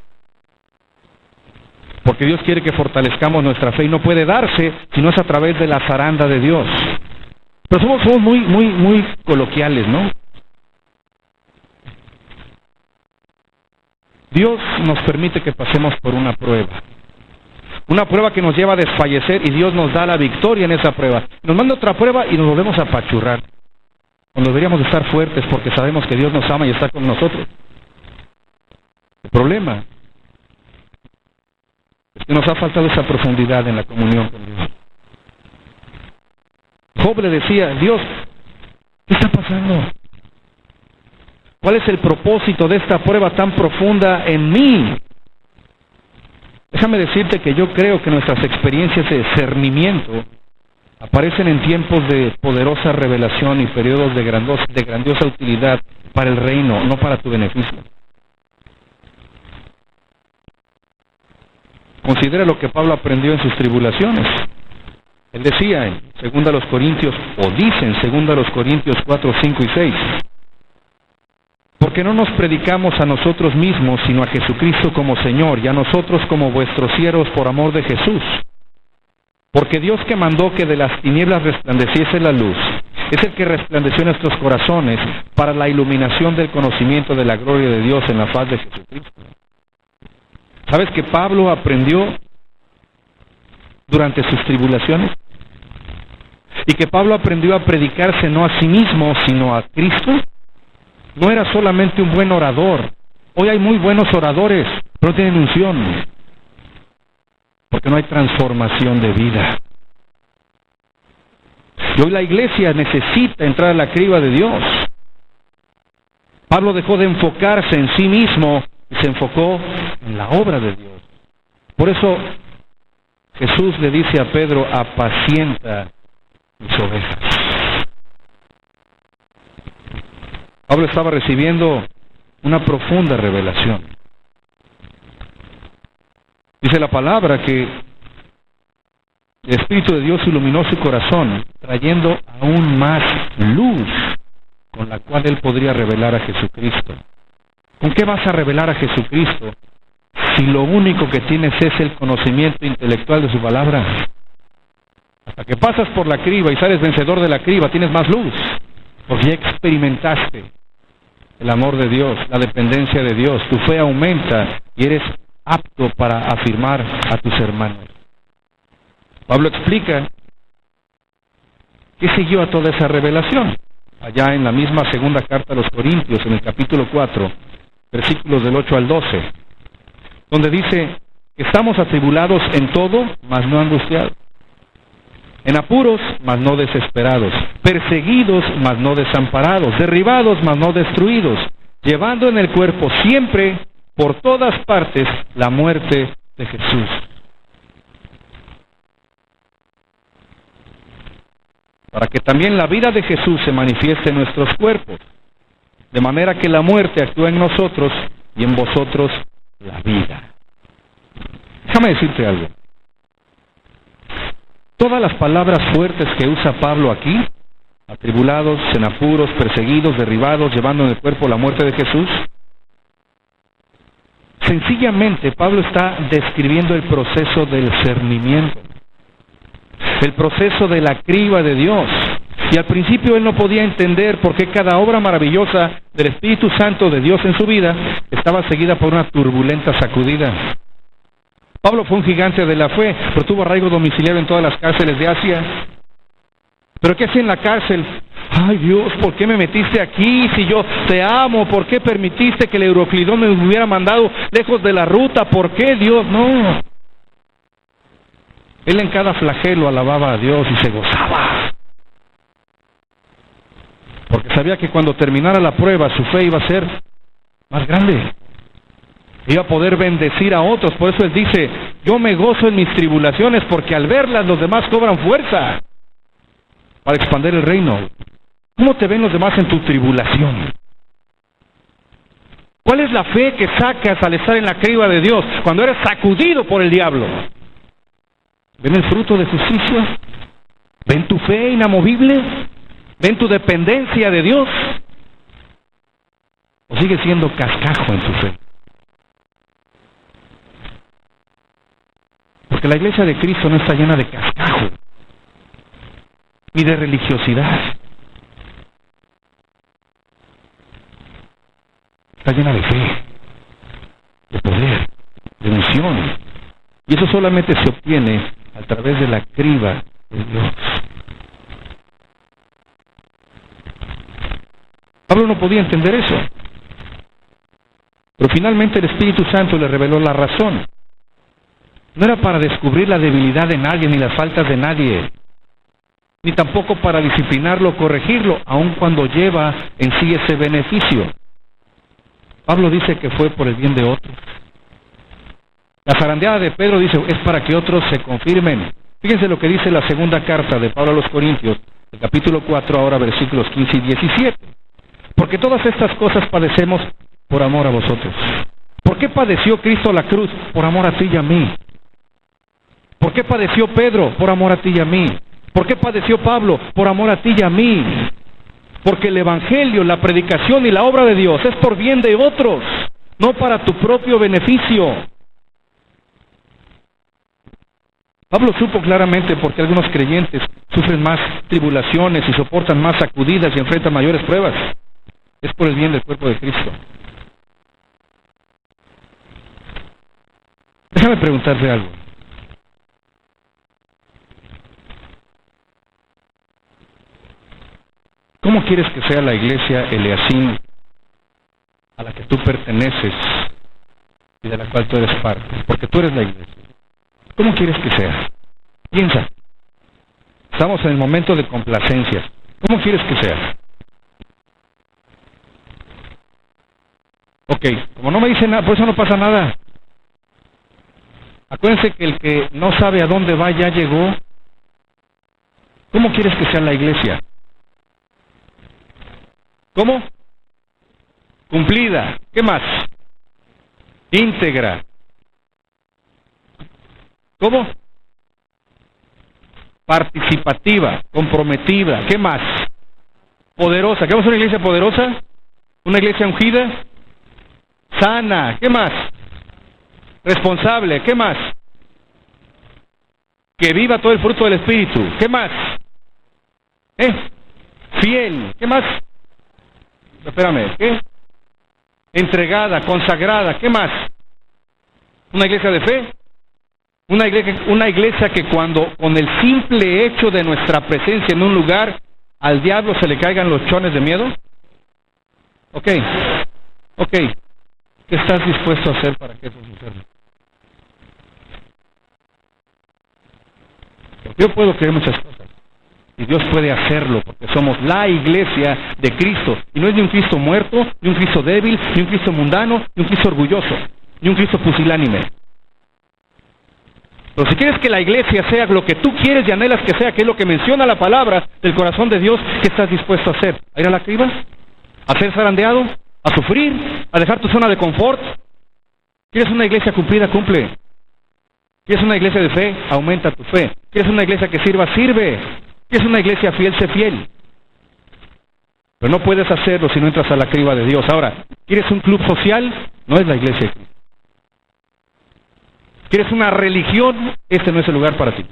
Porque Dios quiere que fortalezcamos nuestra fe y no puede darse si no es a través de la zaranda de Dios. Pero somos muy coloquiales, ¿no? Dios nos permite que pasemos por una prueba que nos lleva a desfallecer y Dios nos da la victoria en esa prueba. Nos manda otra prueba y nos volvemos a apachurrar. Cuando deberíamos estar fuertes porque sabemos que Dios nos ama y está con nosotros. El problema es que nos ha faltado esa profundidad en la comunión con Dios. Job le decía, Dios, ¿qué está pasando? ¿Cuál es el propósito de esta prueba tan profunda en mí? Déjame decirte que yo creo que nuestras experiencias de discernimiento aparecen en tiempos de poderosa revelación y periodos de grandiosa utilidad para el reino, no para tu beneficio. Considera lo que Pablo aprendió en sus tribulaciones. Él decía en 2 Corintios, o dice en 2 Corintios 4, 5 y 6, porque no nos predicamos a nosotros mismos, sino a Jesucristo como Señor, y a nosotros como vuestros siervos por amor de Jesús. Porque Dios que mandó que de las tinieblas resplandeciese la luz, es el que resplandeció en nuestros corazones para la iluminación del conocimiento de la gloria de Dios en la faz de Jesucristo. ¿Sabes que Pablo aprendió durante sus tribulaciones? Y que Pablo aprendió a predicarse no a sí mismo, sino a Cristo. No era solamente un buen orador. Hoy hay muy buenos oradores, pero no tienen unción. Porque no hay transformación de vida. Y hoy la iglesia necesita entrar a la criba de Dios. Pablo dejó de enfocarse en sí mismo y se enfocó en la obra de Dios. Por eso Jesús le dice a Pedro: apacienta mis ovejas. Pablo estaba recibiendo una profunda revelación. Dice la palabra que el Espíritu de Dios iluminó su corazón, trayendo aún más luz con la cual él podría revelar a Jesucristo. ¿Con qué vas a revelar a Jesucristo si lo único que tienes es el conocimiento intelectual de su palabra? Hasta que pasas por la criba y sales vencedor de la criba, tienes más luz, porque ya experimentaste el amor de Dios, la dependencia de Dios, tu fe aumenta y eres apto para afirmar a tus hermanos. Pablo explica qué siguió a toda esa revelación, allá en la misma segunda carta a los Corintios, en el capítulo 4, versículos del 8 al 12, donde dice que estamos atribulados en todo, mas no angustiados, en apuros, mas no desesperados, perseguidos, mas no desamparados, derribados, mas no destruidos, llevando en el cuerpo siempre, por todas partes, la muerte de Jesús. Para que también la vida de Jesús se manifieste en nuestros cuerpos, de manera que la muerte actúa en nosotros y en vosotros la vida. Déjame decirte algo. Todas las palabras fuertes que usa Pablo aquí, atribulados, en apuros, perseguidos, derribados, llevando en el cuerpo la muerte de Jesús, sencillamente Pablo está describiendo el proceso del cernimiento, el proceso de la criba de Dios. Y al principio él no podía entender por qué cada obra maravillosa del Espíritu Santo de Dios en su vida estaba seguida por una turbulenta sacudida. Pablo fue un gigante de la fe, pero tuvo arraigo domiciliario en todas las cárceles de Asia. ¿Pero qué hacía en la cárcel? Ay Dios, ¿por qué me metiste aquí si yo te amo? ¿Por qué permitiste que el Euroclidón me hubiera mandado lejos de la ruta? ¿Por qué, Dios? No. Él en cada flagelo alababa a Dios y se gozaba, porque sabía que cuando terminara la prueba su fe iba a ser más grande, iba a poder bendecir a otros. Por eso él dice: yo me gozo en mis tribulaciones, porque al verlas los demás cobran fuerza para expandir el reino. ¿Cómo te ven los demás en tu tribulación? ¿Cuál es la fe que sacas al estar en la criba de Dios cuando eres sacudido por el diablo? ¿Ven el fruto de justicia? ¿Ven tu fe inamovible? ¿Ven tu dependencia de Dios? ¿O sigue siendo cascajo en tu fe? Porque la iglesia de Cristo no está llena de cascajo ni de religiosidad. Está llena de fe, de poder, de misión. Y eso solamente se obtiene a través de la criba de Dios. Pablo no podía entender eso, pero finalmente el Espíritu Santo le reveló la razón. No era para descubrir la debilidad de nadie ni las faltas de nadie, ni tampoco para disciplinarlo o corregirlo, aun cuando lleva en sí ese beneficio. Pablo dice que fue por el bien de otros. La zarandeada de Pedro dice, es para que otros se confirmen. Fíjense lo que dice la segunda carta de Pablo a los Corintios, el capítulo 4, ahora versículos 15 y 17. Porque todas estas cosas padecemos por amor a vosotros. ¿Por qué padeció Cristo la cruz? Por amor a ti y a mí. ¿Por qué padeció Pedro? Por amor a ti y a mí. ¿Por qué padeció Pablo? Por amor a ti y a mí. Porque el Evangelio, la predicación y la obra de Dios es por bien de otros, no para tu propio beneficio. Pablo supo claramente por qué algunos creyentes sufren más tribulaciones y soportan más sacudidas y enfrentan mayores pruebas. Es por el bien del cuerpo de Cristo. Déjame preguntarte algo. ¿Cómo quieres que sea la iglesia Eliasín a la que tú perteneces y de la cual tú eres parte? Porque tú eres la iglesia. ¿Cómo quieres que sea? Piensa. Estamos en el momento de complacencias. ¿Cómo quieres que sea? Ok, como no me dice nada, por eso no pasa nada. Acuérdense que el que no sabe a dónde va ya llegó. ¿Cómo quieres que sea la iglesia? ¿Cómo? Cumplida. ¿Qué más? Íntegra. ¿Cómo? Participativa, comprometida. ¿Qué más? Poderosa. ¿Queremos una iglesia poderosa? ¿Una iglesia ungida? Sana. ¿Qué más? Responsable. ¿Qué más? Que viva todo el fruto del Espíritu. ¿Qué más? Fiel. ¿Qué más? Espérame. ¿Qué? Entregada, consagrada. ¿Qué más? ¿Una iglesia de fe? Una iglesia que cuando con el simple hecho de nuestra presencia en un lugar al diablo se le caigan los chones de miedo. Ok. ¿Qué estás dispuesto a hacer para que eso suceda? Porque yo puedo creer muchas cosas y Dios puede hacerlo porque somos la iglesia de Cristo y no es ni un Cristo muerto, ni un Cristo débil, ni un Cristo mundano, ni un Cristo orgulloso, ni un Cristo pusilánime. Pero si quieres que la iglesia sea lo que tú quieres y anhelas que sea, que es lo que menciona la palabra del corazón de Dios, ¿qué estás dispuesto a hacer? ¿A ir a la criba? ¿A ser zarandeado? ¿A sufrir? ¿A dejar tu zona de confort? ¿Quieres una iglesia cumplida? Cumple. ¿Quieres una iglesia de fe? Aumenta tu fe. ¿Quieres una iglesia que sirva? Sirve. ¿Quieres una iglesia fiel? Sé fiel. Pero no puedes hacerlo si no entras a la criba de Dios. Ahora, ¿quieres un club social? No es la iglesia de Cristo. ¿Quieres una religión? Este no es el lugar para ti.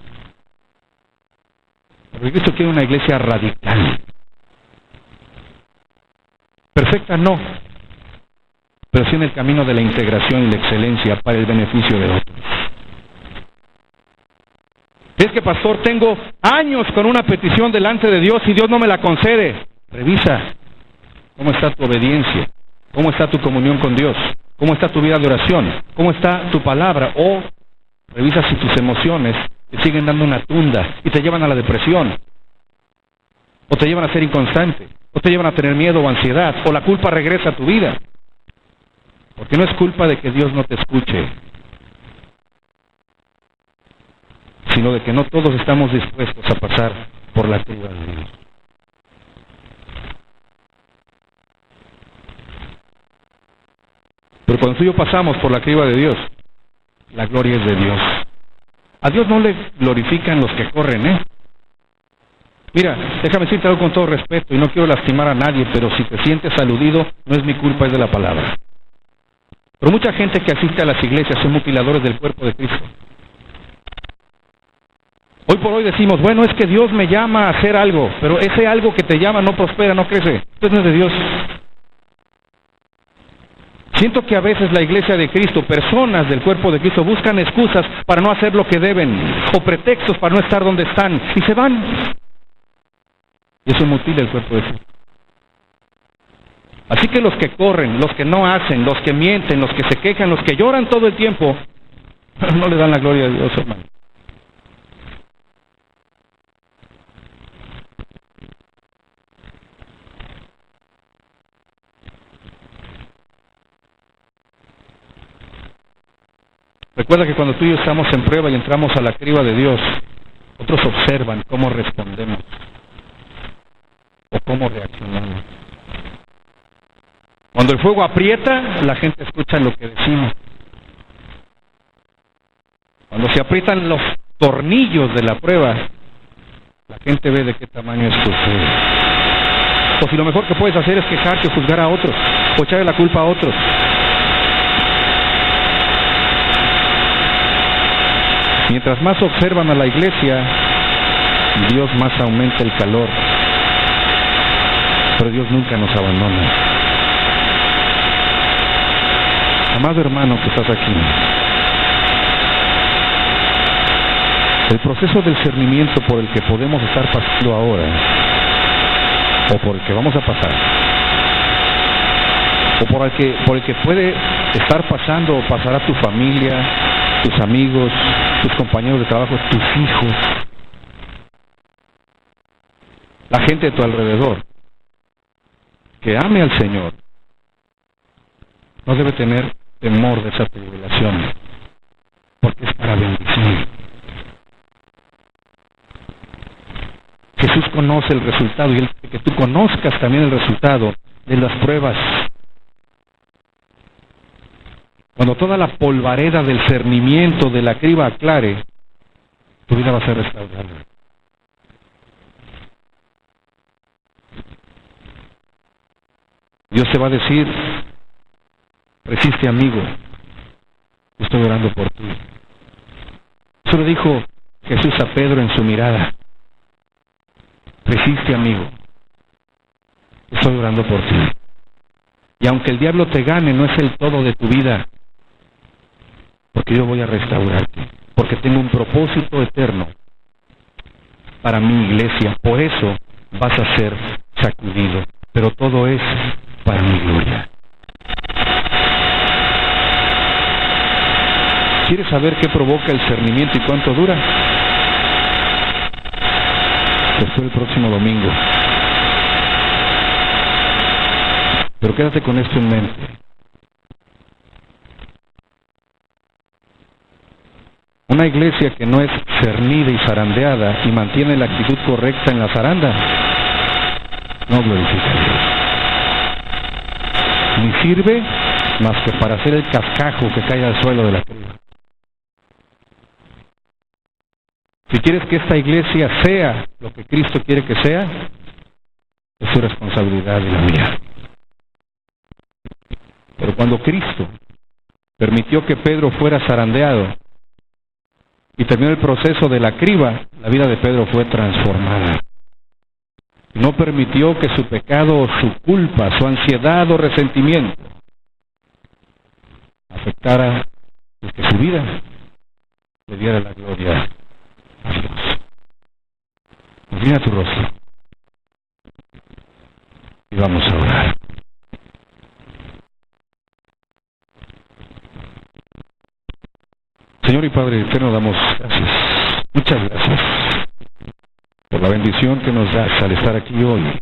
Porque Cristo quiere una iglesia radical. Perfecta no, pero sí en el camino de la integración y la excelencia para el beneficio de otros. Es que, pastor, tengo años con una petición delante de Dios y Dios no me la concede. Revisa cómo está tu obediencia, cómo está tu comunión con Dios, cómo está tu vida de oración, cómo está tu palabra, o revisa si tus emociones te siguen dando una tunda y te llevan a la depresión, o te llevan a ser inconstante, o te llevan a tener miedo o ansiedad, o la culpa regresa a tu vida. Porque no es culpa de que Dios no te escuche, sino de que no todos estamos dispuestos a pasar por la criba de Dios. Pero cuando tú y yo pasamos por la criba de Dios, la gloria es de Dios. A Dios no le glorifican los que corren, Mira, déjame decirte algo con todo respeto, y no quiero lastimar a nadie, pero si te sientes aludido, no es mi culpa, es de la palabra. Pero mucha gente que asiste a las iglesias son mutiladores del cuerpo de Cristo. Hoy por hoy decimos, bueno, es que Dios me llama a hacer algo, pero ese algo que te llama no prospera, no crece. Entonces no es de Dios. Siento que a veces la iglesia de Cristo, personas del cuerpo de Cristo, buscan excusas para no hacer lo que deben, o pretextos para no estar donde están, y se van. Y eso mutila el cuerpo de Cristo. Así que los que corren, los que no hacen, los que mienten, los que se quejan, los que lloran todo el tiempo, no le dan la gloria a Dios, hermano. Recuerda que cuando tú y yo estamos en prueba y entramos a la criba de Dios, otros observan cómo respondemos o cómo reaccionamos. Cuando el fuego aprieta, la gente escucha lo que decimos. Cuando se aprietan los tornillos de la prueba, la gente ve de qué tamaño es tu fe. O si lo mejor que puedes hacer es quejarte o juzgar a otros, o echarle la culpa a otros. Mientras más observan a la iglesia, Dios más aumenta el calor. Pero Dios nunca nos abandona. Amado hermano que estás aquí, el proceso del discernimiento por el que podemos estar pasando ahora, o por el que vamos a pasar, o por el que puede estar pasando o pasará tu familia, tus amigos, tus compañeros de trabajo, tus hijos, la gente de tu alrededor, que ame al Señor, no debe tener temor de esa tribulación, porque es para bendición. Jesús conoce el resultado y Él quiere que tú conozcas también el resultado de las pruebas. Cuando toda la polvareda del cernimiento de la criba aclare, tu vida va a ser restaurada. Dios te va a decir: resiste, amigo, estoy orando por ti. Eso lo dijo Jesús a Pedro en su mirada: resiste, amigo, estoy orando por ti. Y aunque el diablo te gane, no es el todo de tu vida, porque yo voy a restaurarte, porque tengo un propósito eterno para mi iglesia. Por eso vas a ser sacudido, pero todo es para mi gloria. ¿Quieres saber qué provoca el cernimiento y cuánto dura? Pues el próximo domingo. Pero quédate con esto en mente. Una iglesia que no es cernida y zarandeada y mantiene la actitud correcta en la zaranda, no glorifica a Dios. Ni sirve más que para hacer el cascajo que cae al suelo de la criba. Si quieres que esta iglesia sea lo que Cristo quiere que sea, es su responsabilidad y la mía. Pero cuando Cristo permitió que Pedro fuera zarandeado y terminó el proceso de la criba, la vida de Pedro fue transformada. No permitió que su pecado o su culpa, su ansiedad o resentimiento afectara y que su vida le diera la gloria a Dios. Inclina tu rostro y vamos a orar. Señor y Padre eterno, damos gracias, muchas gracias por la bendición que nos das al estar aquí hoy,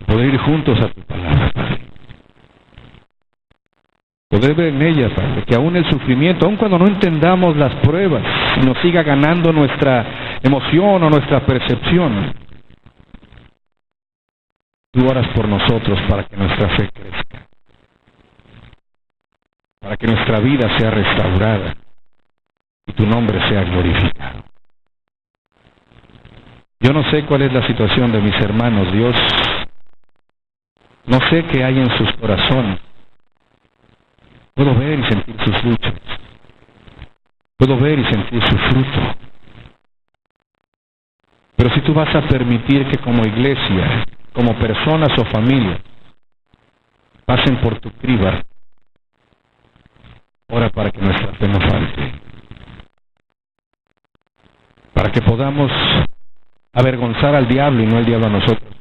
poder ir juntos a tu palabra, Padre, poder ver en ella, Padre, que aún el sufrimiento, aun cuando no entendamos las pruebas y nos siga ganando nuestra emoción o nuestra percepción, tú oras por nosotros para que nuestra fe crezca, para que nuestra vida sea restaurada y tu nombre sea glorificado. Yo no sé cuál es la situación de mis hermanos, Dios. No sé qué hay en sus corazones. Puedo ver y sentir sus luchas. Puedo ver y sentir su fruto. Pero si tú vas a permitir que como iglesia, como personas o familias, pasen por tu criba, ora para que nuestra fe no falte. Para que podamos avergonzar al diablo y no el diablo a nosotros.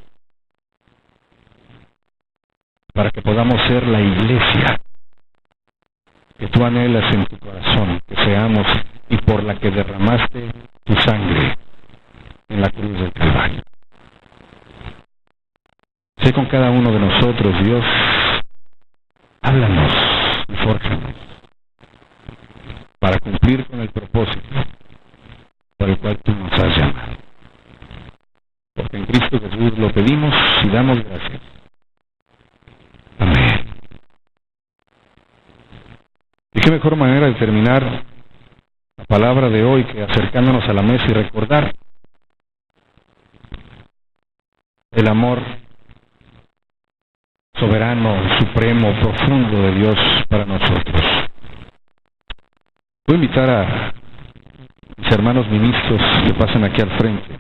Para que podamos ser la iglesia que tú anhelas en tu corazón, que seamos, y por la que derramaste tu sangre en la cruz del Calvario. Sé con cada uno de nosotros, Dios, háblanos y fórjanos para cumplir con el propósito por el cual tú nos has llamado. Porque en Cristo Jesús lo pedimos y damos gracias. Amén. Y qué mejor manera de terminar la palabra de hoy que acercándonos a la mesa y recordar el amor soberano, supremo, profundo de Dios para nosotros. Voy a invitar a mis hermanos ministros que pasen aquí al frente.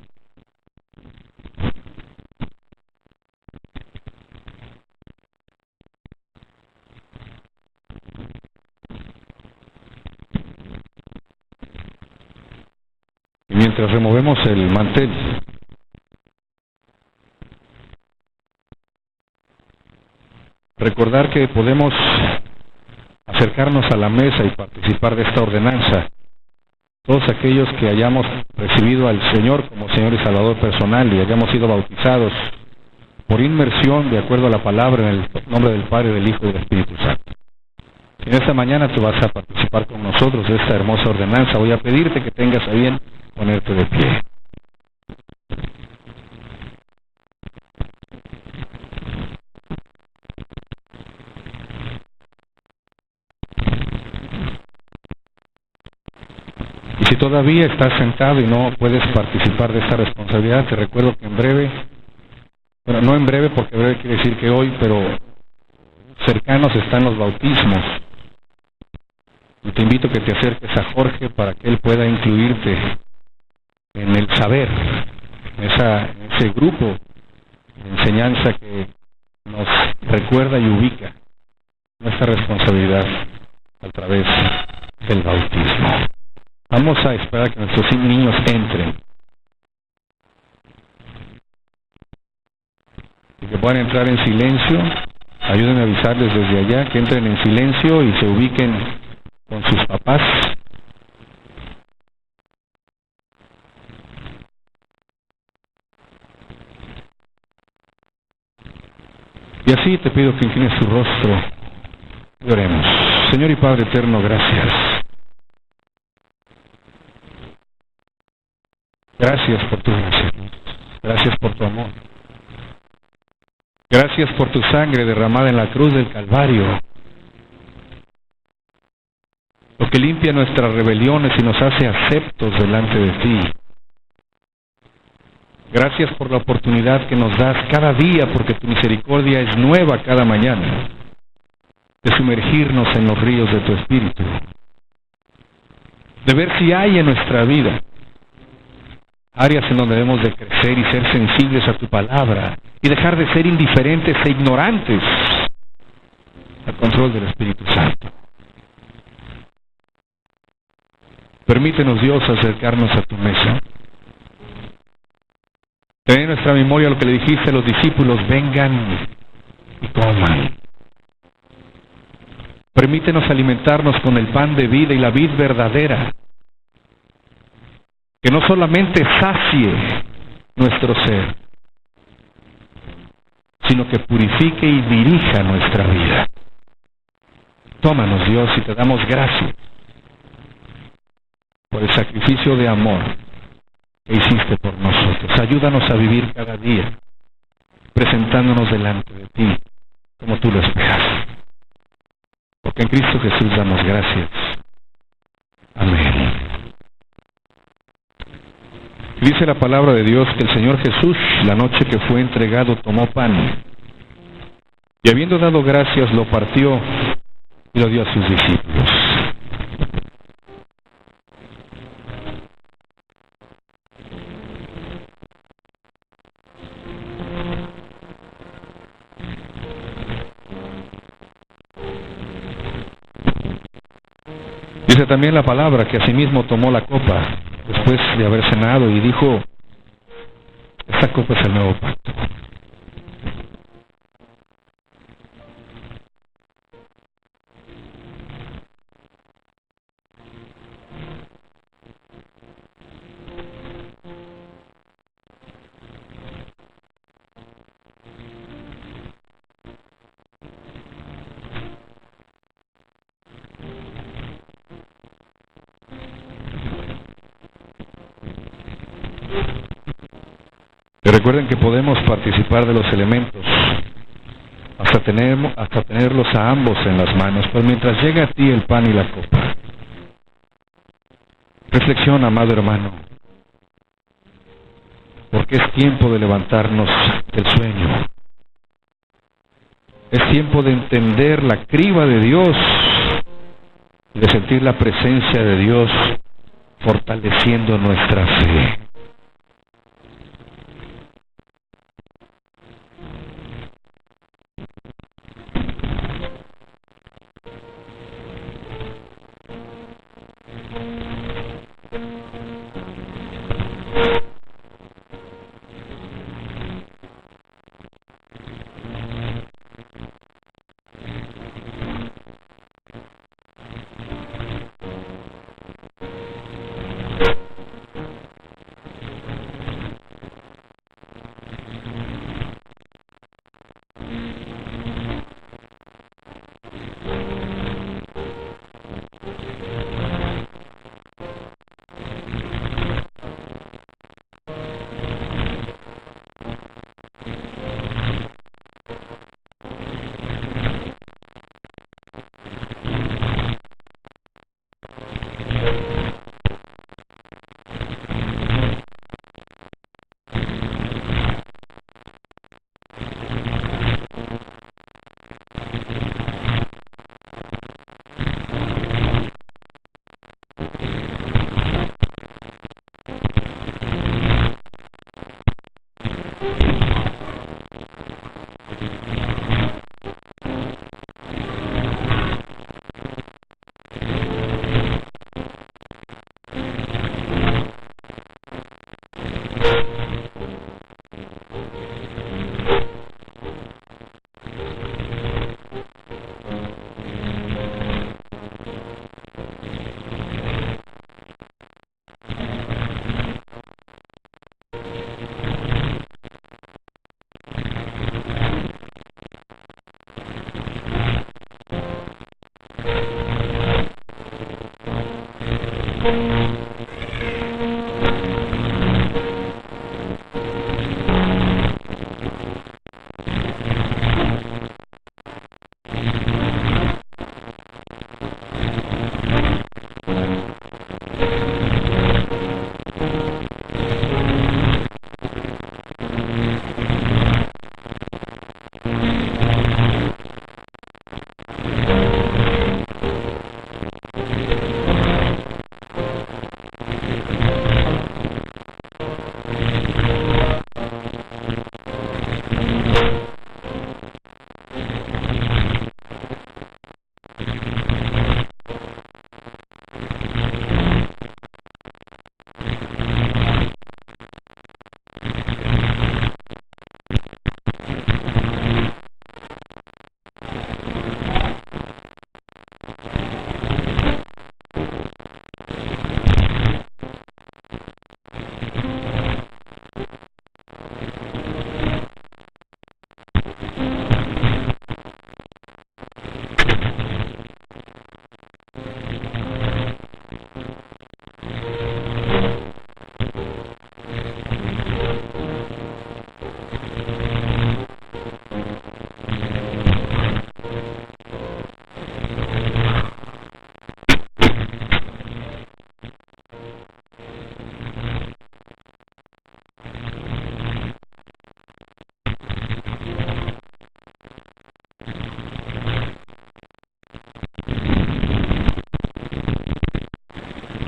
Y mientras removemos el mantel, recordar que podemos acercarnos a la mesa y participar de esta ordenanza. Todos aquellos que hayamos recibido al Señor como Señor y Salvador personal y hayamos sido bautizados por inmersión, de acuerdo a la palabra, en el nombre del Padre, del Hijo y del Espíritu Santo. En esta mañana tú vas a participar con nosotros de esta hermosa ordenanza. Voy a pedirte que tengas a bien ponerte de pie. Y si todavía estás sentado y no puedes participar de esta responsabilidad, te recuerdo que en breve, bueno, no en breve porque breve quiere decir que hoy, pero cercanos están los bautismos. Y te invito a que te acerques a Jorge para que él pueda incluirte en el saber, en ese grupo de enseñanza que nos recuerda y ubica nuestra responsabilidad a través del bautismo. Vamos a esperar que nuestros niños entren y que puedan entrar en silencio. Ayúdenme a avisarles desde allá que entren en silencio y se ubiquen con sus papás. Y así te pido que inclines tu rostro y oremos. Señor y Padre eterno, gracias. Gracias por tu gracia. Gracias por tu amor. Gracias por tu sangre derramada en la cruz del Calvario, lo que limpia nuestras rebeliones y nos hace aceptos delante de ti. Gracias por la oportunidad que nos das cada día, porque tu misericordia es nueva cada mañana, de sumergirnos en los ríos de tu Espíritu, de ver si hay en nuestra vida áreas en donde debemos de crecer y ser sensibles a tu palabra, y dejar de ser indiferentes e ignorantes al control del Espíritu Santo. Permítenos, Dios, acercarnos a tu mesa. Ten en nuestra memoria lo que le dijiste a los discípulos: vengan y coman. Permítenos alimentarnos con el pan de vida y la vid verdadera, que no solamente sacie nuestro ser, sino que purifique y dirija nuestra vida. Tómanos, Dios, y te damos gracias por el sacrificio de amor que hiciste por nosotros. Ayúdanos a vivir cada día presentándonos delante de ti como tú lo esperas. Porque en Cristo Jesús damos gracias. Amén. Dice la palabra de Dios que el Señor Jesús, la noche que fue entregado, tomó pan y, habiendo dado gracias, lo partió y lo dio a sus discípulos. Dice también la palabra que asimismo tomó la copa después de haber cenado y dijo: esta copa es el nuevo pacto. Y recuerden que podemos participar de los elementos hasta tenerlos a ambos en las manos, pero mientras llega a ti el pan y la copa, reflexiona, amado hermano, porque es tiempo de levantarnos del sueño. Es tiempo de entender la criba de Dios y de sentir la presencia de Dios fortaleciendo nuestra fe.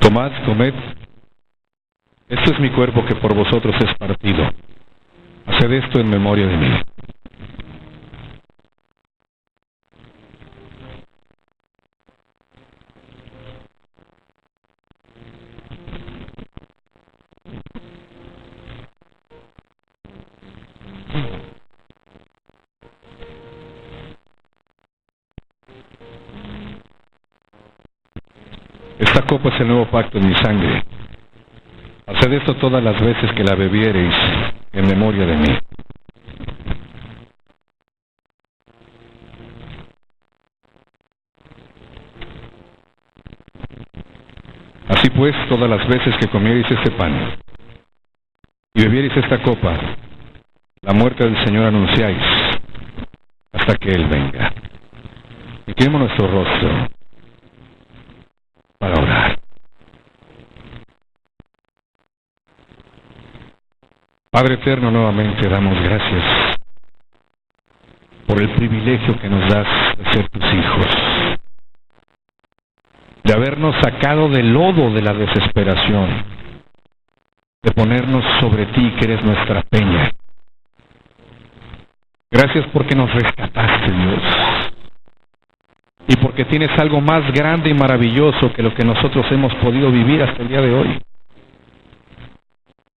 Tomad, comed, esto es mi cuerpo que por vosotros es partido. Haced esto en memoria de mí. Esta copa es el nuevo pacto en mi sangre. Haced esto todas las veces que la bebiereis en memoria de mí. Así pues, todas las veces que comiereis este pan y bebiereis esta copa, la muerte del Señor anunciáis hasta que Él venga. Inclinemos nuestro rostro para orar. Padre eterno, nuevamente damos gracias por el privilegio que nos das de ser tus hijos, de habernos sacado del lodo de la desesperación, de ponernos sobre ti, que eres nuestra peña. Gracias porque nos rescataste, Dios, y porque tienes algo más grande y maravilloso que lo que nosotros hemos podido vivir hasta el día de hoy.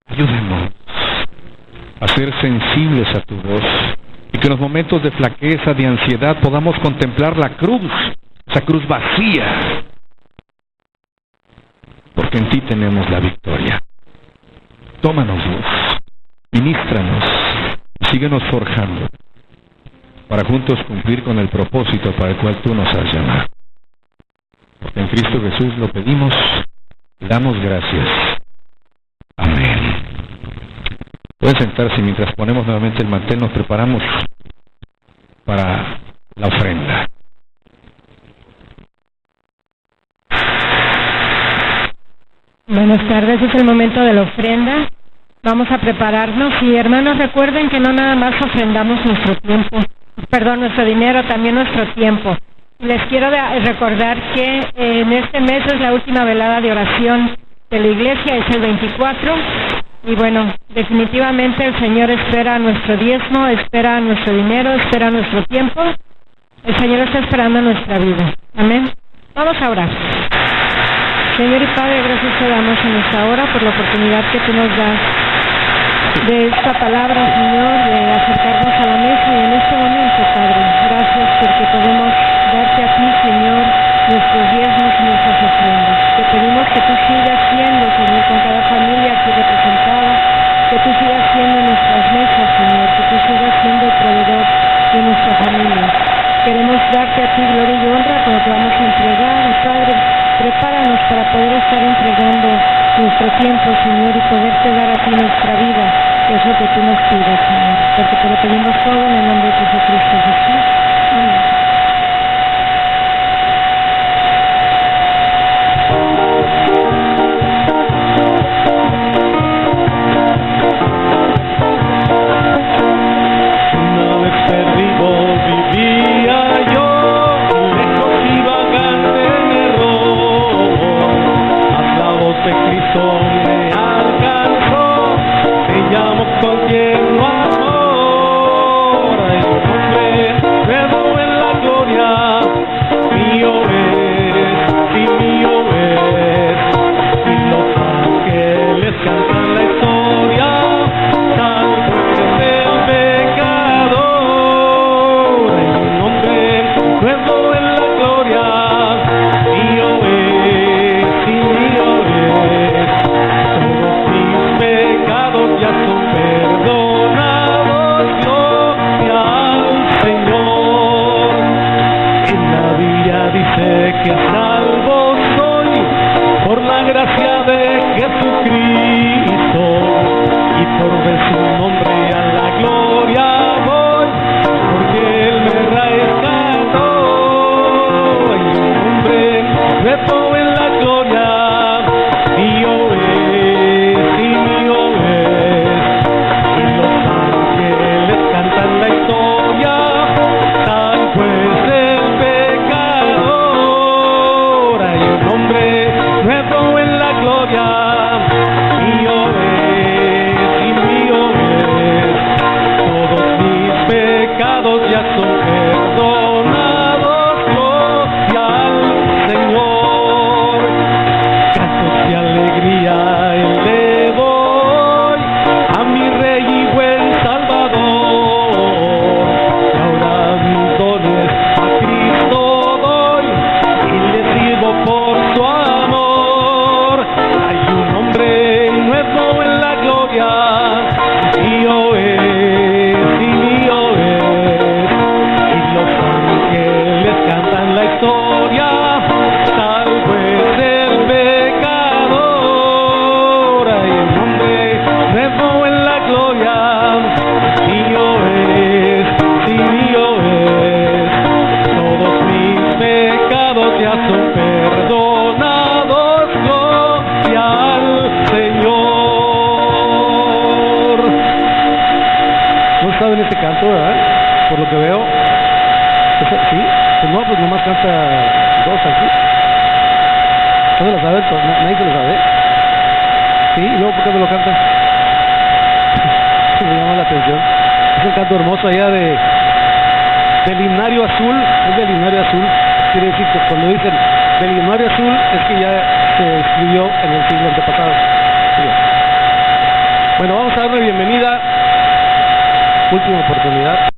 Ayúdenos a ser sensibles a tu voz y que en los momentos de flaqueza, de ansiedad, podamos contemplar la cruz, esa cruz vacía, porque en ti tenemos la victoria. Tómanos, Dios, ministranos y síguenos forjando para juntos cumplir con el propósito para el cual tú nos has llamado. Porque en Cristo Jesús lo pedimos y damos gracias. Amén. Pueden sentarse mientras ponemos nuevamente el mantel, nos preparamos para la ofrenda. Buenas tardes, es el momento de la ofrenda. Vamos a prepararnos y hermanos, recuerden que no nada más ofrendamos nuestro tiempo, nuestro dinero, también nuestro tiempo. Les quiero recordar que en este mes es la última velada de oración de la iglesia, es el 24. Y bueno, definitivamente el Señor espera nuestro diezmo, espera nuestro dinero, espera nuestro tiempo. El Señor está esperando nuestra vida. Amén. Vamos a orar. Señor y Padre, gracias te damos en esta hora por la oportunidad que tú nos das de esta palabra, Señor, de acercarnos a la mesa y en este momento, Padre, gracias porque podemos darte a ti, Señor, nuestros diezmos y nuestras ofrendas. Te pedimos que tú sigas siendo, Señor, con cada familia aquí representada, que tú sigas siendo en nuestras mesas, Señor, que tú sigas siendo el proveedor de nuestra familia. Queremos darte a ti gloria y honra cuando te vamos a entregar, y Padre, prepáranos para poder estar entregando tiempo, Señor, y poderte dar a ti nuestra vida, que es lo que tú nos pides, Señor. Porque te lo pedimos todo en el nombre de Jesucristo Jesús. Amén. Una vez perdido vivía yo, lejos y vagante en error, mas la voz de Cristo me alcanzó, te llamo con tierno amor. Hay un hombre nuevo en la gloria, mío es, y mío es, y los ángeles cantan la historia, salvo es el pecador. Hay un hombre nuevo en la gloria, mío es, y mío es, todos mis pecados ya son perdonados, gloria al Señor. En la Biblia dice que salvo soy por la gracia de Jesucristo, y por ver su nombre a la gloria voy, porque Él me rescató. Hay un hombre nuevo en la gloria, mío es, y mío es, y los ángeles cantan la historia, salvo es el pecador. Hay un hombre nuevo en la gloria, mío es, y mío es, todos mis pecados ya son perdonados, gloria al Señor. Cantos de alegría le doy a mi Rey y buen Salvador, y ahora mis dones a Cristo doy y le sirvo por su amor. Hay un hombre nuevo en la gloria, mío es, y mío es, y los ángeles cantan la historia, salvo es el pecador. Hay un hombre nuevo en la gloria, mío es, y mío es, todos mis pecados ya son perdonados, gloria al Señor. No saben este canto, ¿verdad? Por lo que veo. ¿Sí? Pues no, pues nomás canta dos aquí. ¿No se lo sabe? ¿Nadie se lo sabe? ¿Sí? ¿Y luego por qué me lo canta? Me llama la atención. Es un canto hermoso allá del himnario azul. Es del himnario azul. Quiere decir que cuando dicen del himnario